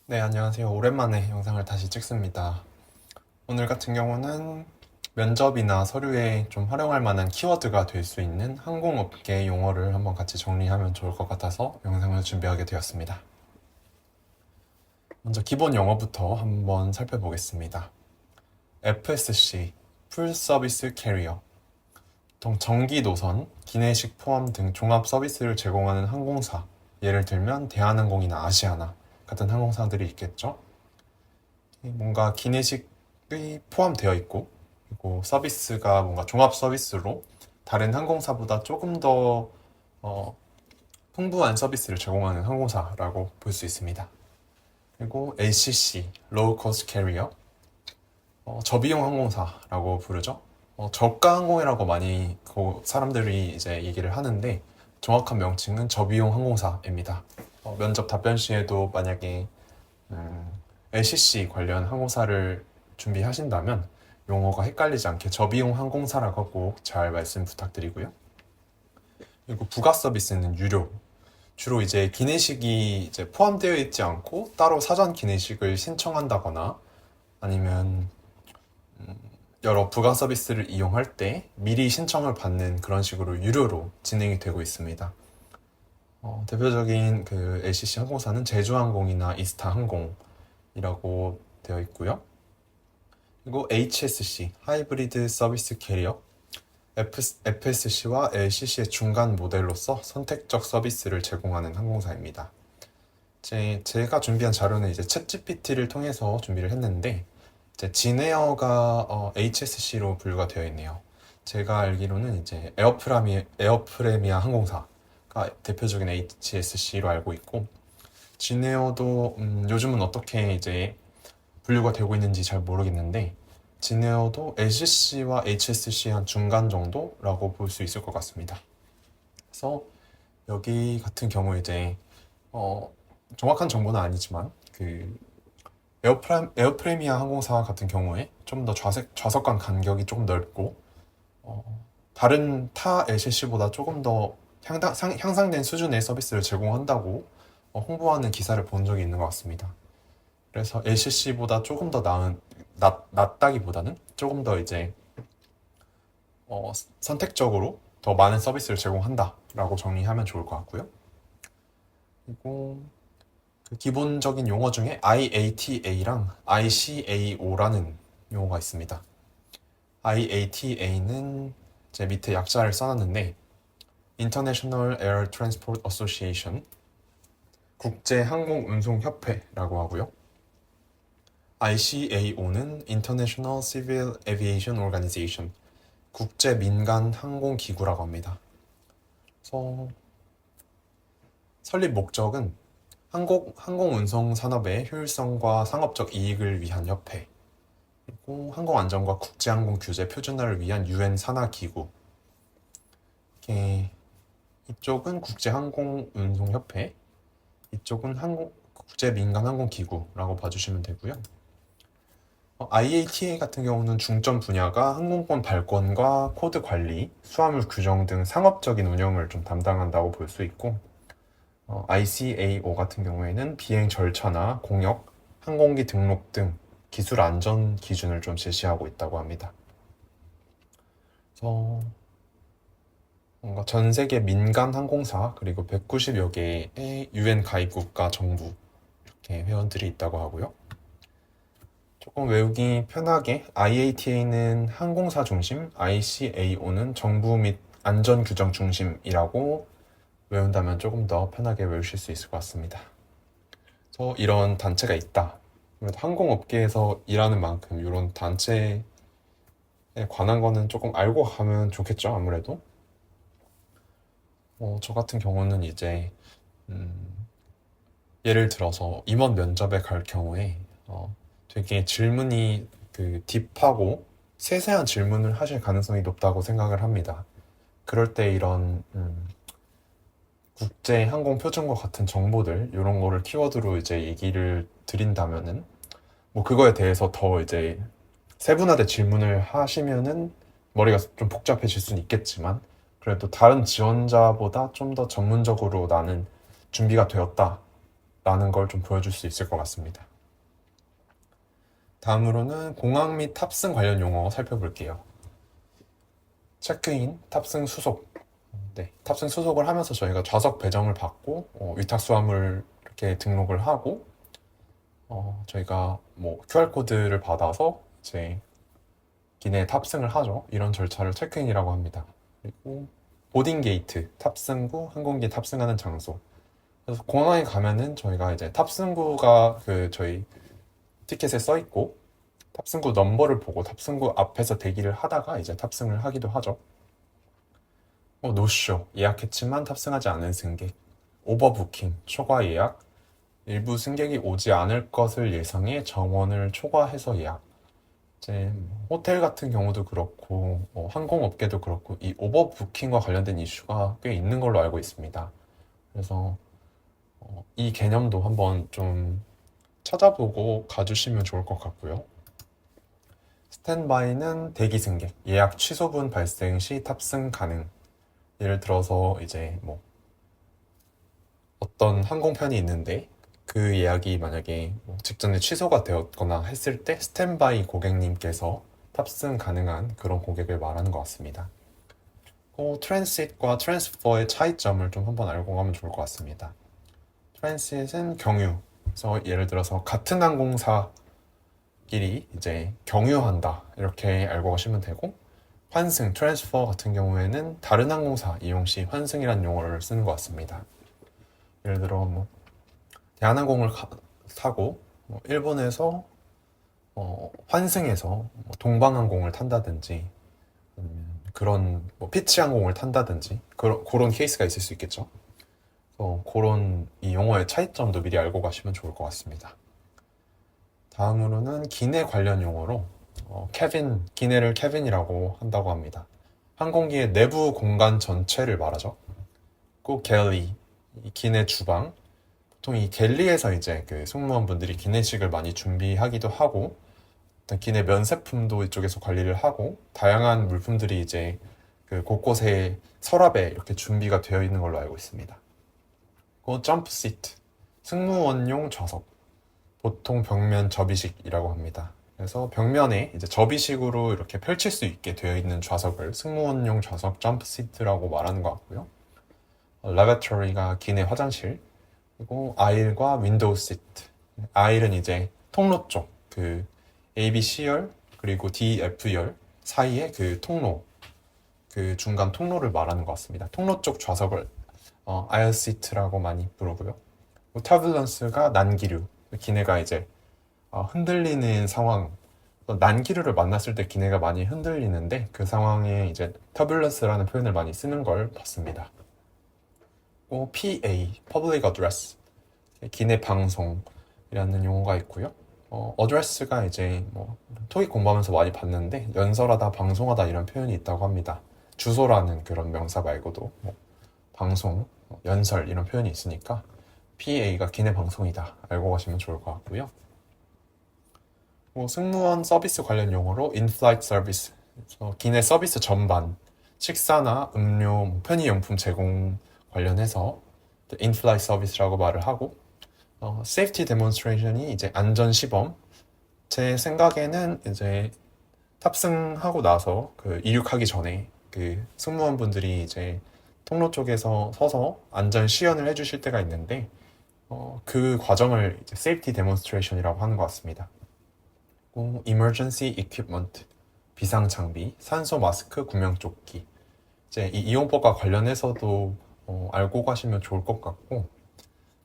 네, 안녕하세요. 오랜만에 영상을 다시 찍습니다. 오늘 같은 경우는 면접이나 서류에 좀 활용할 만한 키워드가 될 수 있는 항공업계 용어를 한번 같이 정리하면 좋을 것 같아서 영상을 준비하게 되었습니다. 먼저 기본 용어부터 한번 살펴보겠습니다. FSC, Full Service Carrier. 보통 전기 노선, 기내식 포함 등 종합 서비스를 제공하는 항공사, 예를 들면 대한항공이나 아시아나 같은 항공사들이 있겠죠. 뭔가 기내식이 포함되어 있고, 그리고 서비스가 뭔가 종합 서비스로 다른 항공사보다 조금 더 어, 풍부한 서비스를 제공하는 항공사라고 볼 수 있습니다. 그리고 LCC, Low Cost Carrier, 저비용 항공사라고 부르죠. 저가 항공이라고 많이 사람들이 이제 얘기를 하는데 정확한 명칭은 저비용 항공사입니다. 면접 답변 시에도 만약에 LCC 관련 항공사를 준비하신다면 용어가 헷갈리지 않게 저비용 항공사라고 꼭 잘 말씀 부탁드리고요. 그리고 부가 서비스는 유료. 주로 이제 기내식이 이제 포함되어 있지 않고 따로 사전 기내식을 신청한다거나 아니면 여러 부가 서비스를 이용할 때 미리 신청을 받는 그런 식으로 유료로 진행이 되고 있습니다. 대표적인 그 LCC 항공사는 제주항공이나 이스타항공이라고 되어 있고요. 그리고 HSC, 하이브리드 서비스 캐리어, FSC와 LCC의 중간 모델로서 선택적 서비스를 제공하는 항공사입니다. 제가 준비한 자료는 이제 챗GPT를 통해서 준비를 했는데, 이제 진에어가 HSC로 분류가 되어 있네요. 제가 알기로는 이제 에어프레미아 항공사가 대표적인 HSC로 알고 있고, 진에어도 요즘은 어떻게 이제 분류가 되고 있는지 잘 모르겠는데 진에어도 LCC와 HSC 한 중간 정도라고 볼 수 있을 것 같습니다. 그래서 여기 같은 경우 이제 어, 정확한 정보는 아니지만 그 에어프레미아 항공사 같은 경우에 좀 더 좌석간 간격이 조금 넓고 다른 타 LCC보다 조금 더 향상된 수준의 서비스를 제공한다고 홍보하는 기사를 본 적이 있는 것 같습니다. 그래서 LCC보다 조금 더 낫다기보다는 조금 더 이제 선택적으로 더 많은 서비스를 제공한다라고 정리하면 좋을 것 같고요. 그리고 그 기본적인 용어 중에 IATA랑 ICAO라는 용어가 있습니다. IATA는 제 밑에 약자를 써놨는데 International Air Transport Association, 국제항공운송협회라고 하고요. ICAO는 International Civil Aviation Organization, 국제 민간 항공 기구라고 합니다. 그래서 설립 목적은 항공 운송 산업의 효율성과 상업적 이익을 위한 협회, 그리고 항공 안전과 국제 항공 규제 표준화를 위한 유엔 산하 기구. 이쪽은 국제 항공 운송 협회, 이쪽은 국제 민간 항공 기구라고 봐주시면 되고요. IATA 같은 경우는 중점 분야가 항공권 발권과 코드 관리, 수화물 규정 등 상업적인 운영을 좀 담당한다고 볼 수 있고, ICAO 같은 경우에는 비행 절차나 공역, 항공기 등록 등 기술 안전 기준을 좀 제시하고 있다고 합니다. 그래서 뭔가 전 세계 민간 항공사 그리고 190여 개의 UN 가입 국가 정부 이렇게 회원들이 있다고 하고요. 조금 외우기 편하게 IATA는 항공사 중심, ICAO는 정부 및 안전 규정 중심이라고 외운다면 조금 더 편하게 외우실 수 있을 것 같습니다. 그래서 이런 단체가 있다. 항공업계에서 일하는 만큼 이런 단체에 관한 거는 조금 알고 가면 좋겠죠, 아무래도. 저 같은 경우는 이제 예를 들어서 임원 면접에 갈 경우에 되게 질문이 그 딥하고 세세한 질문을 하실 가능성이 높다고 생각을 합니다. 그럴 때 이런 국제 항공 표준과 같은 정보들 이런 거를 키워드로 이제 얘기를 드린다면은 뭐 그거에 대해서 더 이제 세분화된 질문을 하시면은 머리가 좀 복잡해질 수는 있겠지만 그래도 다른 지원자보다 좀 더 전문적으로 나는 준비가 되었다 라는 걸 좀 보여줄 수 있을 것 같습니다. 다음으로는 공항 및 탑승 관련 용어 살펴볼게요. 체크인, 탑승 수속. 네, 탑승 수속을 하면서 저희가 좌석 배정을 받고 위탁 수화물 이렇게 등록을 하고 저희가 뭐 QR코드를 받아서 이제 기내에 탑승을 하죠. 이런 절차를 체크인이라고 합니다. 그리고 보딩 게이트, 탑승구, 항공기에 탑승하는 장소. 그래서 공항에 가면은 저희가 이제 탑승구가 그 저희 티켓에 써 있고 탑승구 넘버를 보고 탑승구 앞에서 대기를 하다가 이제 탑승을 하기도 하죠. 노쇼, 예약했지만 탑승하지 않은 승객. 오버부킹, 초과 예약. 일부 승객이 오지 않을 것을 예상해 정원을 초과해서 예약. 이제 호텔 같은 경우도 그렇고 항공업계도 그렇고 이 오버부킹과 관련된 이슈가 꽤 있는 걸로 알고 있습니다. 그래서 이 개념도 한번 좀 찾아보고 가주시면 좋을 것 같고요. 스탠바이는 대기 승객, 예약 취소분 발생 시 탑승 가능. 예를 들어서 이제 뭐 어떤 항공편이 있는데 그 예약이 만약에 직전에 취소가 되었거나 했을 때 스탠바이 고객님께서 탑승 가능한 그런 고객을 말하는 것 같습니다. 트랜시트과 트랜스퍼의 차이점을 좀 한번 알고 가면 좋을 것 같습니다. 트랜시트는 경유. 그래서 예를 들어서 같은 항공사끼리 이제 경유한다. 이렇게 알고 가시면 되고, 환승, 트랜스퍼 같은 경우에는 다른 항공사 이용 시 환승이라는 용어를 쓰는 것 같습니다. 예를 들어 뭐 대한항공을 타고 일본에서 환승해서 동방항공을 탄다든지 아니면 그런 피치항공을 탄다든지 그런 케이스가 있을 수 있겠죠. 그런 이 용어의 차이점도 미리 알고 가시면 좋을 것 같습니다. 다음으로는 기내 관련 용어로 기내를 캐빈이라고 한다고 합니다. 항공기의 내부 공간 전체를 말하죠. 꼭 갤리, 기내 주방. 보통 이 갤리에서 이제 그 승무원분들이 기내식을 많이 준비하기도 하고, 어떤 기내 면세품도 이쪽에서 관리를 하고, 다양한 물품들이 이제 그 곳곳에 서랍에 이렇게 준비가 되어 있는 걸로 알고 있습니다. 점프 시트, 승무원용 좌석, 보통 벽면 접이식이라고 합니다. 그래서 벽면에 이제 접이식으로 이렇게 펼칠 수 있게 되어 있는 좌석을 승무원용 좌석 점프 시트라고 말하는 것 같고요. 라베터리가 기내 화장실, 그리고 아일과 윈도우 시트. 아일은 이제 통로 쪽, 그 ABC열 그리고 DF열 사이에 그 통로, 그 중간 통로를 말하는 것 같습니다. 통로 쪽 좌석을 아일 시트라고 많이 부르고요. 터뷸런스가 난기류, 기내가 이제 흔들리는 상황. 난기류를 만났을 때 기내가 많이 흔들리는데 그 상황에 이제 터뷸런스라는 표현을 많이 쓰는 걸 봤습니다. PA, Public Address, 기내 방송이라는 용어가 있고요. address가 이제 토익 공부하면서 많이 봤는데 연설하다, 방송하다 이런 표현이 있다고 합니다. 주소라는 그런 명사 말고도 방송, 연설 이런 표현이 있으니까 PA가 기내 방송이다 알고 가시면 좋을 것 같고요. 승무원 서비스 관련 용어로 in-flight service, 기내 서비스 전반, 식사나 음료, 편의용품 제공 관련해서 in-flight service라고 말을 하고, safety demonstration이 이제 안전 시범. 제 생각에는 이제 탑승하고 나서 그 이륙하기 전에 그 승무원분들이 이제 통로 쪽에서 서서 안전 시연을 해주실 때가 있는데 그 과정을 이제 safety demonstration이라고 하는 것 같습니다. emergency equipment, 비상 장비, 산소 마스크, 구명조끼. 이제 이 이용법과 관련해서도 알고 가시면 좋을 것 같고,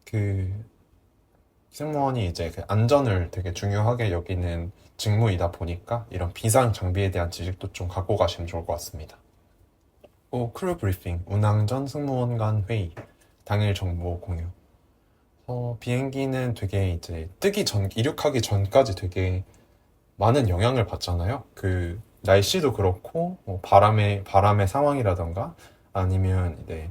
그 승무원이 이제 그 안전을 되게 중요하게 여기는 직무이다 보니까 이런 비상 장비에 대한 지식도 좀 갖고 가시면 좋을 것 같습니다. 크루 브리핑, 운항 전 승무원 간 회의, 당일 정보 공유. 비행기는 되게 이제 이륙하기 전까지 되게 많은 영향을 받잖아요. 그 날씨도 그렇고 바람의 상황이라던가 아니면 이제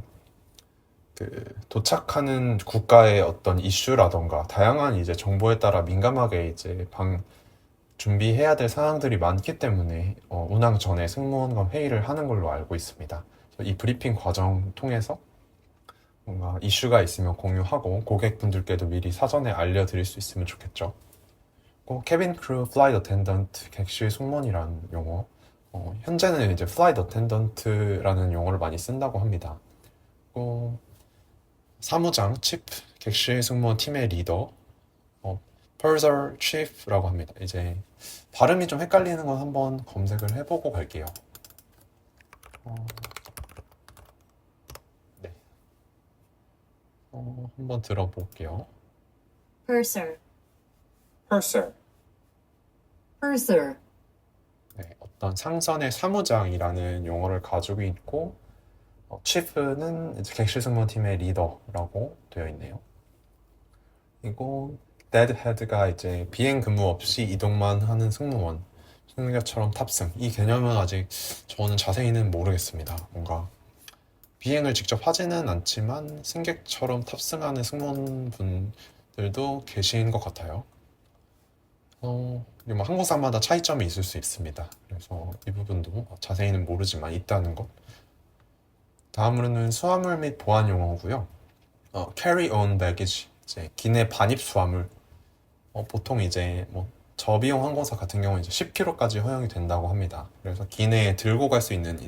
그 도착하는 국가의 어떤 이슈라던가 다양한 이제 정보에 따라 민감하게 이제 준비해야 될 상황들이 많기 때문에 운항 전에 승무원과 회의를 하는 걸로 알고 있습니다. 이 브리핑 과정 통해서 뭔가 이슈가 있으면 공유하고 고객분들께도 미리 사전에 알려드릴 수 있으면 좋겠죠. 캐빈 크루 플라이트 어텐던트 객실 승무원이라는 용어. 현재는 이제 플라이트 어텐던트라는 용어를 많이 쓴다고 합니다. 사무장, 치프, 객실 승무원 팀의 리더, Purser Chief라고 합니다. 이제 발음이 좀 헷갈리는 건 한번 검색을 해보고 갈게요. 네, 한번 들어볼게요. Purser, Purser, purser, 네, 어떤 상선의 사무장이라는 용어를 가지고 있고, Chief는 이제 객실 승무원 팀의 리더라고 되어 있네요. 그리고 Deadhead가 이제 비행 근무 없이 이동만 하는 승무원, 승객처럼 탑승. 이 개념은 아직 저는 자세히는 모르겠습니다. 뭔가 비행을 직접 하지는 않지만 승객처럼 탑승하는 승무원분들도 계신 것 같아요. 그리고 뭐 항공사마다 차이점이 있을 수 있습니다. 그래서 이 부분도 자세히는 모르지만 있다는 것. 다음으로는 수화물 및 보안 용어고요. carry on baggage, 이제 기내 반입 수화물. 보통 이제 뭐 저비용 항공사 같은 경우는 이제 10kg까지 허용이 된다고 합니다. 그래서 기내에 들고 갈 수 있는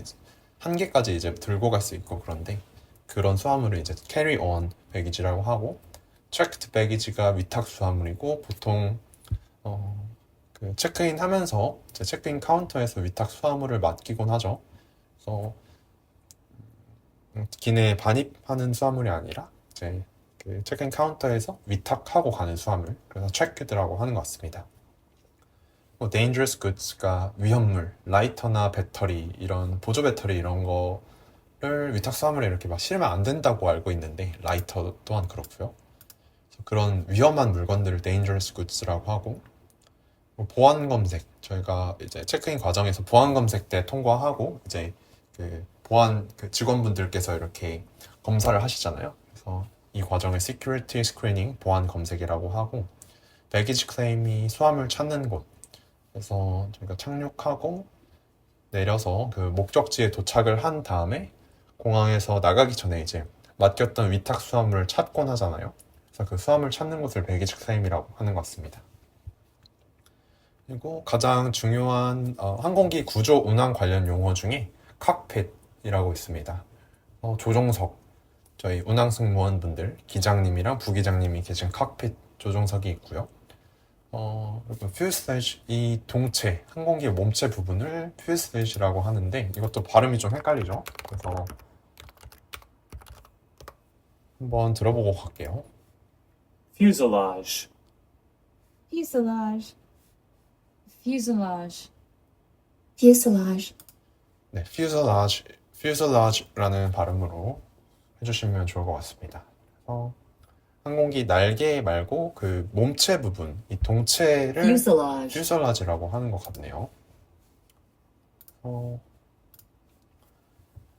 한 개까지 이제 들고 갈 수 있고, 그런데 그런 수화물을 이제 carry on baggage라고 하고, checked baggage가 위탁 수화물이고, 보통 그 체크인 하면서 이제 체크인 카운터에서 위탁 수화물을 맡기곤 하죠. 그래서 기내에 반입하는 수화물이 아니라 이제 그 체크인 카운터에서 위탁하고 가는 수화물, 그래서 checked라고 하는 것 같습니다. dangerous goods가 위험물, 라이터나 배터리, 이런 보조 배터리 이런 거를 위탁 수화물에 이렇게 막 실으면 안 된다고 알고 있는데, 라이터 또한 그렇고요. 그런 위험한 물건들을 dangerous goods라고 하고, 보안 검색, 저희가 이제 체크인 과정에서 보안 검색 때 통과하고 이제 그 보안 그 직원분들께서 이렇게 검사를 하시잖아요. 그래서 이 과정을 security screening, 보안 검색이라고 하고, baggage claim이 수화물 찾는 곳. 그래서 저희가 착륙하고 내려서 그 목적지에 도착을 한 다음에 공항에서 나가기 전에 이제 맡겼던 위탁 수화물을 찾곤 하잖아요. 그래서 그 수화물 찾는 곳을 baggage claim이라고 하는 것 같습니다. 그리고 가장 중요한 항공기 구조 운항 관련 용어 중에 칵핏이라고 있습니다. 조종석, 저희 운항 승무원분들, 기장님이랑 부기장님이 계신 칵핏 조종석이 있고요. 그리고 퓨selage, 이 동체, 항공기의 몸체 부분을 퓨selage라고 하는데, 이것도 발음이 좀 헷갈리죠? 그래서 한번 들어보고 갈게요. fuselage, fuselage, fuselage, fuselage, 네, fuselage라는 발음으로 해주시면 좋을 것 같습니다. 그래서 항공기 날개 말고 그 몸체 부분, 이 동체를 fuselage, 퓨sel라지라고 하는 것 같네요.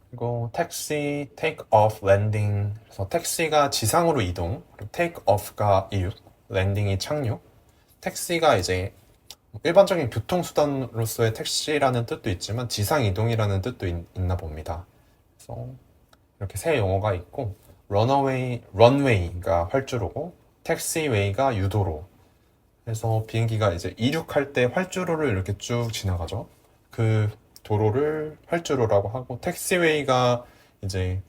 그리고 택시, take off, landing. 그래서 택시가 지상으로 이동, 그리고 take off가 이륙, landing이 착륙. 택시가 이제 일반적인 교통수단으로서의 택시라는 뜻도 있지만 지상 이동이라는 뜻도 있나 봅니다. 그래서 이렇게 세 용어가 있고, 런웨이가 활주로고, 택시웨이가 유도로. 그래서 비행기가 이제 이륙할 때 활주로를 이렇게 쭉 지나가죠. 그 도로를 활주로라고 하고, 택시웨이가 이제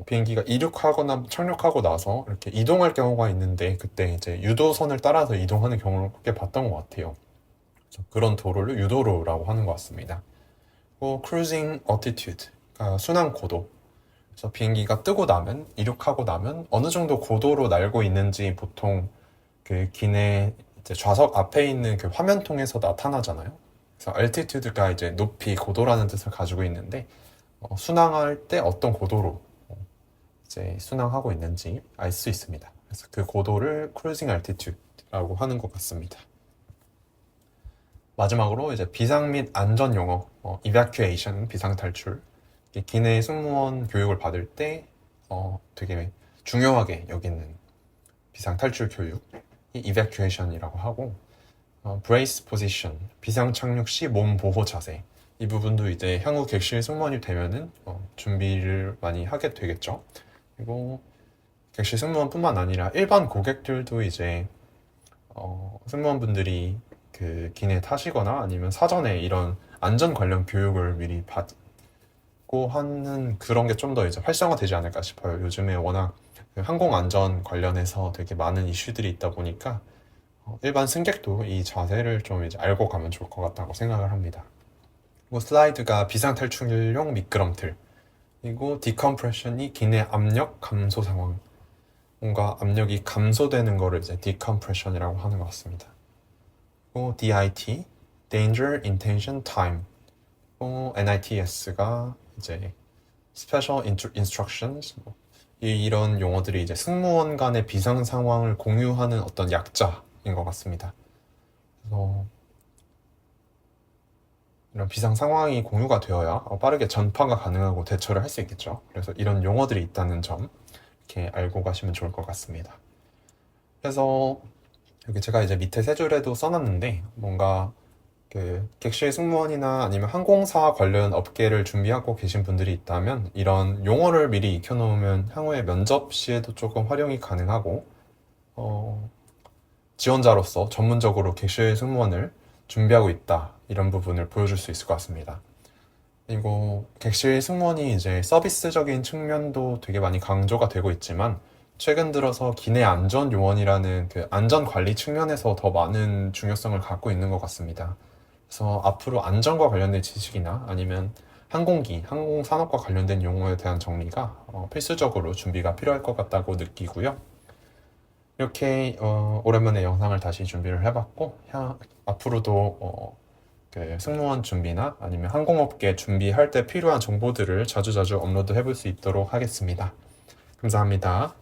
비행기가 이륙하거나 착륙하고 나서 이렇게 이동할 경우가 있는데, 그때 이제 유도선을 따라서 이동하는 경우를 꽤 봤던 것 같아요. 그래서 그런 도로를 유도로라고 하는 것 같습니다. 그리고 cruising altitude가 순항 고도. 그래서 비행기가 뜨고 나면, 이륙하고 나면 어느 정도 고도로 날고 있는지 보통 그 기내 이제 좌석 앞에 있는 그 화면통에서 나타나잖아요. 그래서 altitude가 이제 높이, 고도라는 뜻을 가지고 있는데, 순항할 때 어떤 고도로 이제 순항하고 있는지 알 수 있습니다. 그래서 그 고도를 cruising altitude라고 하는 것 같습니다. 마지막으로 이제 비상 및 안전 용어, evacuation, 비상 탈출. 기내 승무원 교육을 받을 때 되게 중요하게 여기는 비상 탈출 교육이 evacuation이라고 하고, brace position, 비상 착륙 시 몸 보호 자세. 이 부분도 이제 향후 객실 승무원이 되면은 준비를 많이 하게 되겠죠. 그리고 객실 승무원뿐만 아니라 일반 고객들도 이제 승무원분들이 그 기내 타시거나 아니면 사전에 이런 안전 관련 교육을 미리 받고 하는 그런 게 좀 더 이제 활성화되지 않을까 싶어요. 요즘에 워낙 그 항공 안전 관련해서 되게 많은 이슈들이 있다 보니까 일반 승객도 이 자세를 좀 이제 알고 가면 좋을 것 같다고 생각을 합니다. 그리고 슬라이드가 비상탈출용 미끄럼틀, 그리고 디컴프레션이 기내 압력 감소 상황, 뭔가 압력이 감소되는 거를 이제 디컴프레션이라고 하는 것 같습니다. 그리고 DIT, Danger Intention Time, 또 NITS가 이제 Special Instructions, 이런 용어들이 이제 승무원 간의 비상 상황을 공유하는 어떤 약자인 것 같습니다. 그래서 이런 비상 상황이 공유가 되어야 빠르게 전파가 가능하고 대처를 할 수 있겠죠. 그래서 이런 용어들이 있다는 점 이렇게 알고 가시면 좋을 것 같습니다. 그래서 여기 제가 이제 밑에 세 줄에도 써놨는데 뭔가 그 객실 승무원이나 아니면 항공사 관련 업계를 준비하고 계신 분들이 있다면 이런 용어를 미리 익혀놓으면 향후에 면접 시에도 조금 활용이 가능하고 지원자로서 전문적으로 객실 승무원을 준비하고 있다 이런 부분을 보여줄 수 있을 것 같습니다. 그리고 객실 승무원이 이제 서비스적인 측면도 되게 많이 강조가 되고 있지만 최근 들어서 기내 안전 요원이라는 그 안전 관리 측면에서 더 많은 중요성을 갖고 있는 것 같습니다. 그래서 앞으로 안전과 관련된 지식이나 아니면 항공기, 항공산업과 관련된 용어에 대한 정리가 필수적으로 준비가 필요할 것 같다고 느끼고요. 이렇게 오랜만에 영상을 다시 준비를 해봤고 앞으로도 그 승무원 준비나 아니면 항공업계 준비할 때 필요한 정보들을 자주자주 업로드 해볼 수 있도록 하겠습니다. 감사합니다.